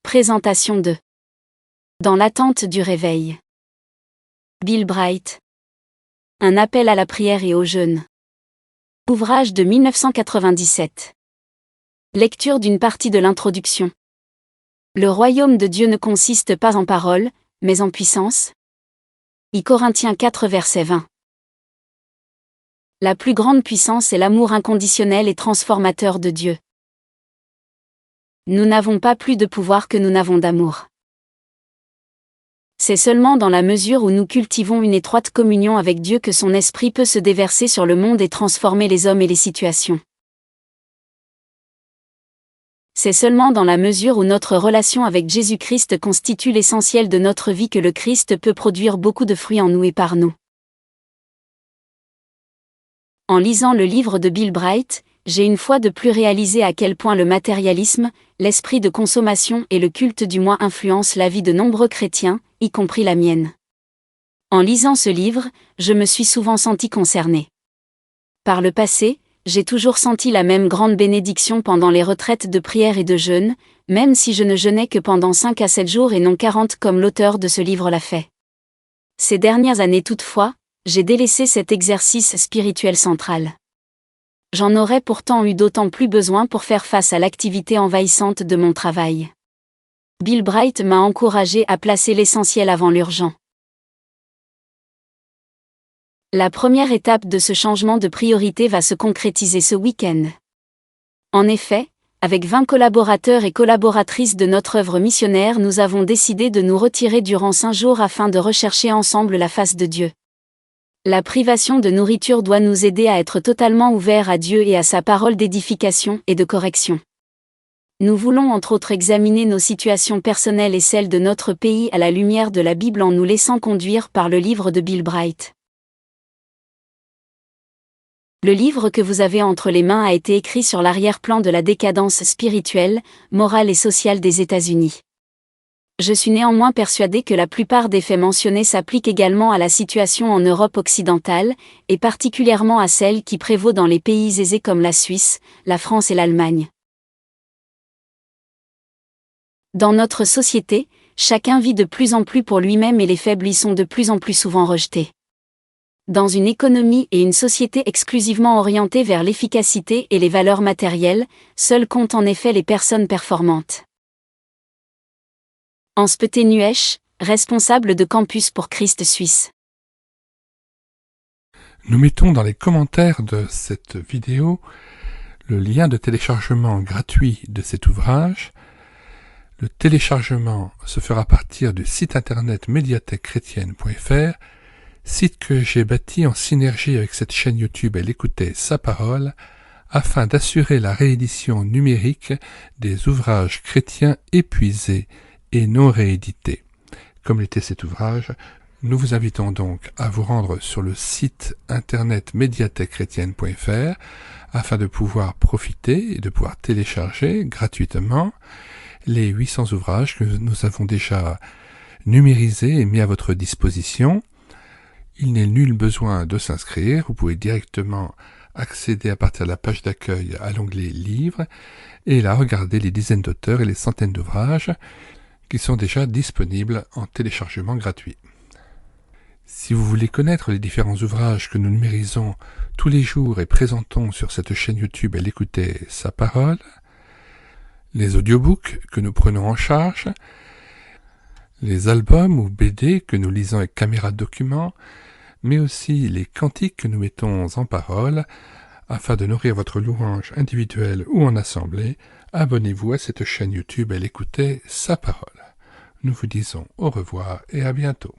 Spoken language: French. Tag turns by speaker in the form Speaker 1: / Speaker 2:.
Speaker 1: Présentation de Dans l'attente du réveil. Bill Bright. Un appel à la prière et au jeûne. Ouvrage de 1997. Lecture d'une partie de l'introduction. Le royaume de Dieu ne consiste pas en paroles, mais en puissance. Corinthiens 4 verset 20. La plus grande puissance est l'amour inconditionnel et transformateur de Dieu. Nous n'avons pas plus de pouvoir que nous n'avons d'amour. C'est seulement dans la mesure où nous cultivons une étroite communion avec Dieu que son esprit peut se déverser sur le monde et transformer les hommes et les situations. C'est seulement dans la mesure où notre relation avec Jésus-Christ constitue l'essentiel de notre vie que le Christ peut produire beaucoup de fruits en nous et par nous. En lisant le livre de Bill Bright, j'ai une fois de plus réalisé à quel point le matérialisme, l'esprit de consommation et le culte du moi influencent la vie de nombreux chrétiens, y compris la mienne. En lisant ce livre, je me suis souvent senti concerné. Par le passé, j'ai toujours senti la même grande bénédiction pendant les retraites de prière et de jeûne, même si je ne jeûnais que pendant 5 à 7 jours et non 40 comme l'auteur de ce livre l'a fait. Ces dernières années toutefois, j'ai délaissé cet exercice spirituel central. J'en aurais pourtant eu d'autant plus besoin pour faire face à l'activité envahissante de mon travail. Bill Bright m'a encouragé à placer l'essentiel avant l'urgent. La première étape de ce changement de priorité va se concrétiser ce week-end. En effet, avec 20 collaborateurs et collaboratrices de notre œuvre missionnaire, nous avons décidé de nous retirer durant 5 jours afin de rechercher ensemble la face de Dieu. La privation de nourriture doit nous aider à être totalement ouverts à Dieu et à sa parole d'édification et de correction. Nous voulons entre autres examiner nos situations personnelles et celles de notre pays à la lumière de la Bible en nous laissant conduire par le livre de Bill Bright. Le livre que vous avez entre les mains a été écrit sur l'arrière-plan de la décadence spirituelle, morale et sociale des États-Unis. Je suis néanmoins persuadé que la plupart des faits mentionnés s'appliquent également à la situation en Europe occidentale, et particulièrement à celle qui prévaut dans les pays aisés comme la Suisse, la France et l'Allemagne. Dans notre société, chacun vit de plus en plus pour lui-même et les faibles y sont de plus en plus souvent rejetés. Dans une économie et une société exclusivement orientées vers l'efficacité et les valeurs matérielles, seules comptent en effet les personnes performantes. Hans Peter Nuesch, responsable de Campus pour Christ Suisse.
Speaker 2: Nous mettons dans les commentaires de cette vidéo le lien de téléchargement gratuit de cet ouvrage. Le téléchargement se fera à partir du site internet médiathèquechrétienne.fr, site que j'ai bâti en synergie avec cette chaîne YouTube Elle écoutait sa parole, afin d'assurer la réédition numérique des ouvrages chrétiens épuisés et non réédités. Comme l'était cet ouvrage, nous vous invitons donc à vous rendre sur le site internet médiathèquechrétienne.fr afin de pouvoir profiter et de pouvoir télécharger gratuitement les 800 ouvrages que nous avons déjà numérisés et mis à votre disposition. Il n'est nul besoin de s'inscrire, vous pouvez directement accéder à partir de la page d'accueil à l'onglet Livres et là regarder les dizaines d'auteurs et les centaines d'ouvrages qui sont déjà disponibles en téléchargement gratuit. Si vous voulez connaître les différents ouvrages que nous numérisons tous les jours et présentons sur cette chaîne YouTube Elle écoutait sa parole, les audiobooks que nous prenons en charge, les albums ou BD que nous lisons avec caméra de document, mais aussi les cantiques que nous mettons en parole, afin de nourrir votre louange individuelle ou en assemblée, abonnez-vous à cette chaîne YouTube Elle écoutait sa parole. Nous vous disons au revoir et à bientôt.